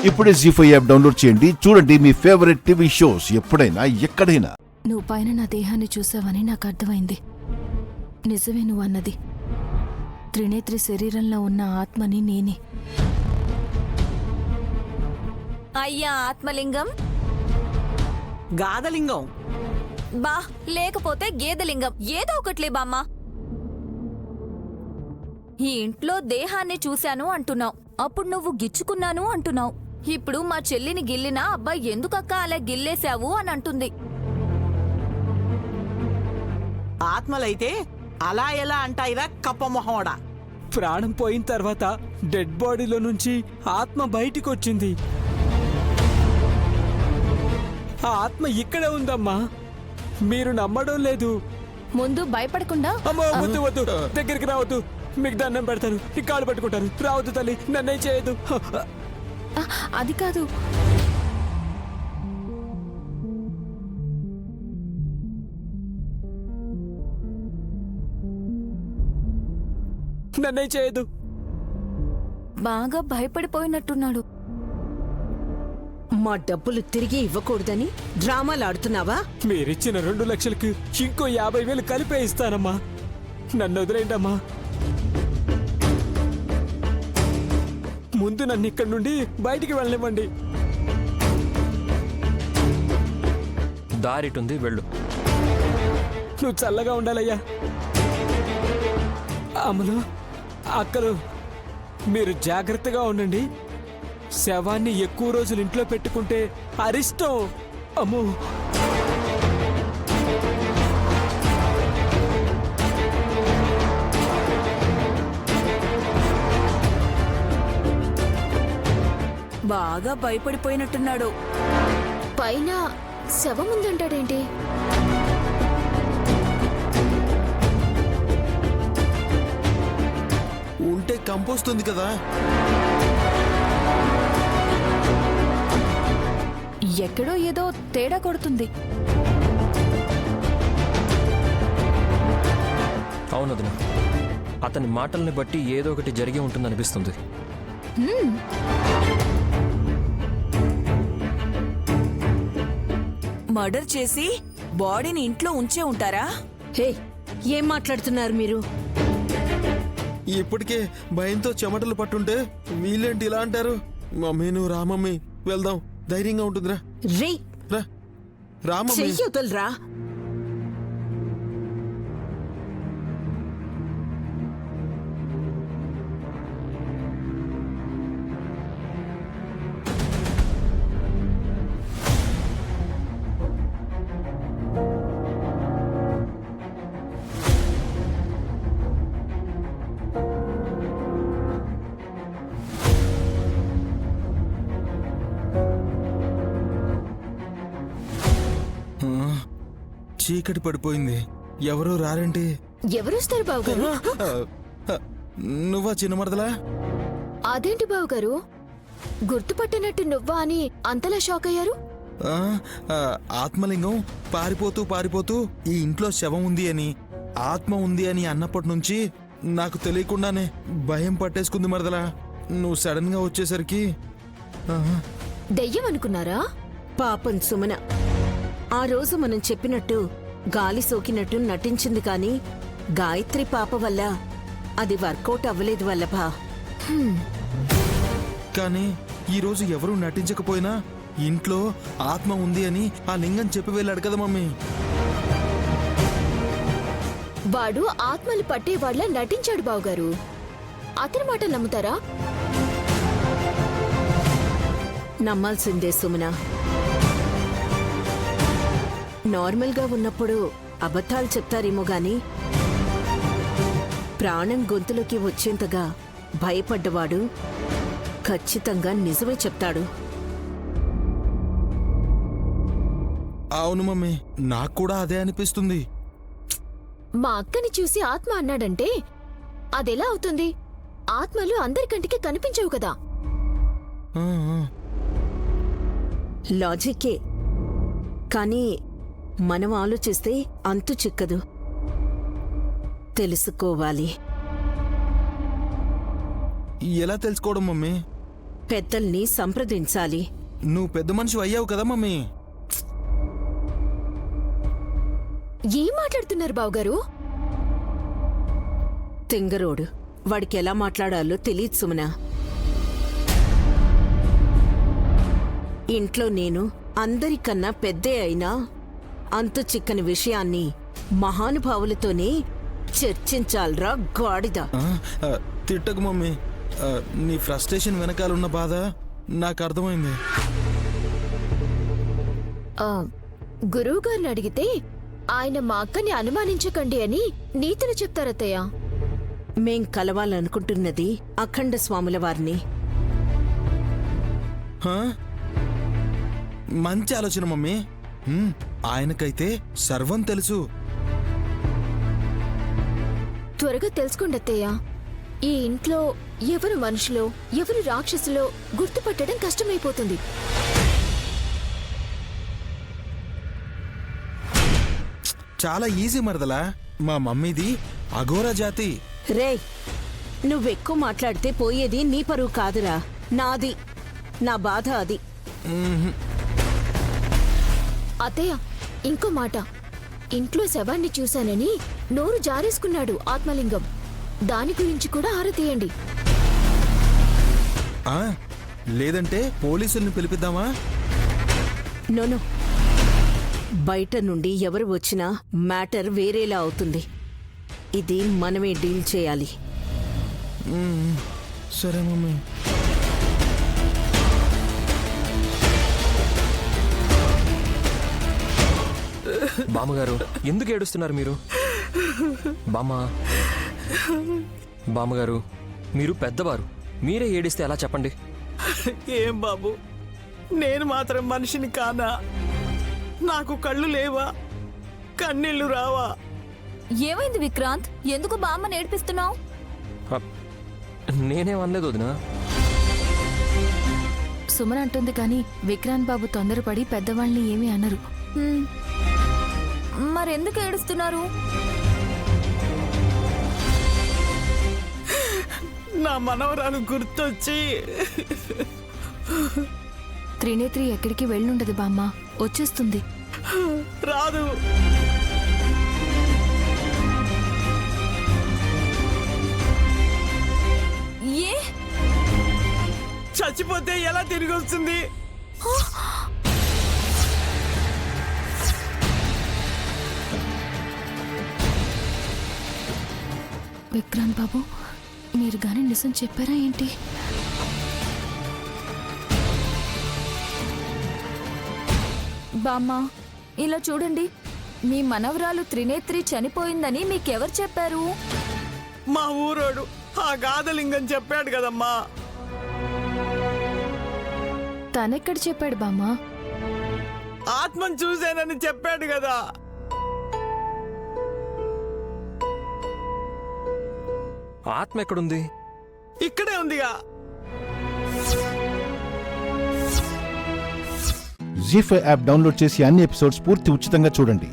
ఇప్పుడే జీ5 app download చేయండి. చూడండి మీ ఫేవరెట్ టీవీ షోస్ ఎప్పుడైనా ఎక్కడైనా. నువ్వు పైన నా దేహాన్ని చూసావని నాకు అర్థమైంది. నిజమే నువ్వు అన్నది. త్రినేత్రి శరీరంలో ఉన్న ఆత్మని నేనే. అయ్యా ఆత్మలింగం, గాదలింగం, బా లేకపోతే గేదలింగం, ఏదో ఒకట్లే బామ్మా. ఈ ఇంట్లో దేహాన్ని చూశాను అంటున్నావు, అప్పుడు నువ్వు గిచ్చుకున్నాను అంటున్నావు. ఇప్పుడు మా చెల్లిని గిల్లినా అబ్బాయి ఎందుకక్క అలా గిల్లేశావు అని అంటుంది. ఆత్మలైతే అలా ఎలా అంటాయిరా కప్పమొహోడా? ప్రాణం పోయిన తర్వాత డెడ్ బాడీలో నుంచి ఆత్మ బయటికి వచ్చింది. ఆ ఆత్మ ఇక్కడే ఉందమ్మా, మీరు నమ్మడం లేదు. ముందు భయపడకుండా అమ్మా వద్దు వద్దు, దగ్గరికి రావద్దు, మీకు దండం పెడతాను, ఈ కాళ్ళు పట్టుకుంటారు. రావద్దు తల్లి, నన్నేం చేయదు. అది కాదు. నన్నేం చేయదు. బాగా భయపడిపోయినట్టున్నాడు. మా డబ్బులు తిరిగి ఇవ్వకూడదని డ్రామాలాడుతున్నావా? మీరిచ్చిన 2 లక్షలకి ఇంకో 50,000 కలిపే ఇస్తానమ్మా. నన్ను వదిలేండమ్మా. ముందు నన్ను ఇక్కడి నుండి బయటికి వెళ్ళనివ్వండి. దారిటుంది, వెళ్ళు. నువ్వు చల్లగా ఉండాలయ్యా. అమ్మలు, అక్కలు, మీరు జాగ్రత్తగా ఉండండి. శవాన్ని ఎక్కువ రోజులు ఇంట్లో పెట్టుకుంటే అరిష్టం. అమ్మో, బాగా భయపడిపోయినట్టున్నాడు. పైన శవం ఉందంటాడేంటి? ఉంటే కంపోస్తుంది కదా. ఎక్కడో ఏదో తేడా కొడుతుంది. అవును వదిన, అతని మాటల్ని బట్టి ఏదో ఒకటి జరిగి ఉంటుందనిపిస్తుంది. మర్డర్ చేసి బాడీని ఇంట్లో ఉంచే ఉంటారా? హే, ఏం మాట్లాడుతున్నారు మీరు? ఇప్పటికే భయంతో చెమటలు పట్టుంటే వీళ్ళేంటి ఇలా అంటారు? మమ్మీ నువ్వు రా మమ్మీ, వెళ్దాం, ధైర్యంగా ఉంటుందిరా. రే, రా రా మమ్మీ. చెయ్యొదలరా. చీకటి పడిపోయింది, ఎవరో రారేంటి? ఎవరొస్తారు బావగారు? నువ్వా చిన్న మరదలా? అదేంటి బావగారు, గుర్తుపట్టినట్టు నువ్వా అని అంతలా షాక్ అయ్యారు? ఆత్మలింగం పారిపోతూ పారిపోతూ ఈ ఇంట్లో శవం ఉంది అని, ఆత్మ ఉంది అని అన్నప్పటి నుంచి నాకు తెలియకుండానే భయం పట్టేసుకుంది మరదలా. నువ్వు సడన్ గా వచ్చేసరికి దెయ్యం అనుకున్నారా? పాపం సుమన ఆ రోజు మనం చెప్పినట్టు గాలి సోకినట్టు నటించింది కాని గాయత్రి పాప వల్ల అది వర్కౌట్ అవ్వలేదు వల్లభా. కానీ ఈరోజు ఎవరూ నటించకపోయినా ఇంట్లో ఆత్మ ఉంది అని ఆ లింగం చెప్పి వెళ్ళాడు కదా మమ్మీ. వాడు ఆత్మలు పట్టేవాళ్ళ నటించాడు బావగారు. అతని మాట నమ్ముతారా? నమ్మాల్సిందే సుమన. నార్మల్గా ఉన్నప్పుడు అబద్ధాలు చెప్తారేమో గాని ప్రాణం గొంతులోకి వచ్చేంతగా భయపడ్డవాడు ఖచ్చితంగా నిజమే చెప్తాడు. అవును మమ్మీ, నాకు కూడా అదే అనిపిస్తుంది. మా అక్కని చూసి ఆత్మ అన్నాడంటే అదెలా అవుతుంది? ఆత్మలు అందరికంటికి కనిపించవు కదా. ఆ, ఆ. లాజిక్కే, కానీ మనం ఆలోచిస్తే అంతు చిక్కదు. తెలుసుకోవాలి. ఎలా తెలుసుకోవడం మమ్మీ? పెద్దల్ని సంప్రదించాలి. నువ్వు పెద్ద మనిషి అయ్యావు కదా మమ్మీ. ఏం మాట్లాడుతున్నారు బావగారు? తింగరోడు, వాడికి ఎలా మాట్లాడాలో తెలియదు సుమన. ఇంట్లో నేను అందరికన్నా పెద్దే అయినా అంతు చిక్కని విషయాన్ని మహానుభావులతోనే చర్చించాలరా గాడిద. తిట్టకు మమ్మీ. నీ ఫ్రస్ట్రేషన్ వెనకాలన్న బాధ నాకు అర్థమైంది. గురువు గారిని అడిగితే ఆయన మా అక్కని అనుమానించకండి అని నీతులు చెప్తారత్తయ్య. మేం కలవాలనుకుంటున్నది అఖండ స్వాముల వారిని. హా? మంచి ఆలోచన మమ్మీ. ఆయనకైతే సర్వం తెలుసు. త్వరగా తెలుసుకోండి అత్తయ్య. ఈ ఇంట్లో ఎవరు మనుషులో ఎవరు రాక్షసులో గుర్తుపట్టడం కష్టమైపోతుంది. చాలా ఈజీ మరదలా. మా మమ్మీది అఘోరా జాతి. రేయ్, నువ్వెక్కువ మాట్లాడితే పోయేది నీ పరువు కాదురా, నాది. నా బాధ అది. అత్తయ్య, ఇంకో మాట. ఇంట్లో శవాన్ని చూశానని నోరు జారేసుకున్నాడు ఆత్మలింగం. దాని గురించి కూడా ఆరా తీయండి. లేదంటే పోలీసుల్ని పిలిపిద్దామా? నోను, బయట నుండి ఎవరు వచ్చినా మ్యాటర్ వేరేలా అవుతుంది. ఇది మనమే డీల్ చేయాలి. సరే మమ్మీ. బామ్మగారు, ఎందుకు ఏడుస్తున్నారు మీరు? బామ్మగారు, మీరు పెద్దవారు. మీరే ఏడిస్తే ఎలా చెప్పండి? ఏం బాబు, నేను మాత్రం మనిషిని కానా? నాకు కళ్ళు లేవా? కన్నీళ్లు రావా? ఏమైంది విక్రాంత్? ఎందుకు బామ్మ నేర్పిస్తున్నావు? నేనేం అనలేదు వదినా. సుమన్ అంటుంది కానీ విక్రాంత్ బాబు తొందరపడి పెద్దవాళ్ళని ఏమీ అనరు. మరెందుకు ఏడుస్తున్నారు? నా మనవరాలు గుర్తొచ్చి. త్రినేత్రి ఎక్కడికి వెళ్ళుండదు బామ్మ, వచ్చేస్తుంది. రాదు. ఏ? చచ్చిపోతే ఎలా తిరిగి వస్తుంది? విక్రాంత్ బాబు, మీరు గాని నిజం చెప్పారా ఏంటి? బామ్మ, ఇలా చూడండి. మీ మనవరాలు త్రినేత్రి చనిపోయిందని మీకెవరు చెప్పారు? మా ఊరోడు ఆ గాదలింగం చెప్పాడు కదమ్మా. తనెక్కడ చెప్పాడు బామ్మ? ఆత్మను చూశానని చెప్పాడు కదా. ఆత్మ ఎక్కడుంది? ఇక్కడే ఉందిగా. జీ5 యాప్ డౌన్లోడ్ చేసి అన్ని ఎపిసోడ్స్ పూర్తి ఉచితంగా చూడండి.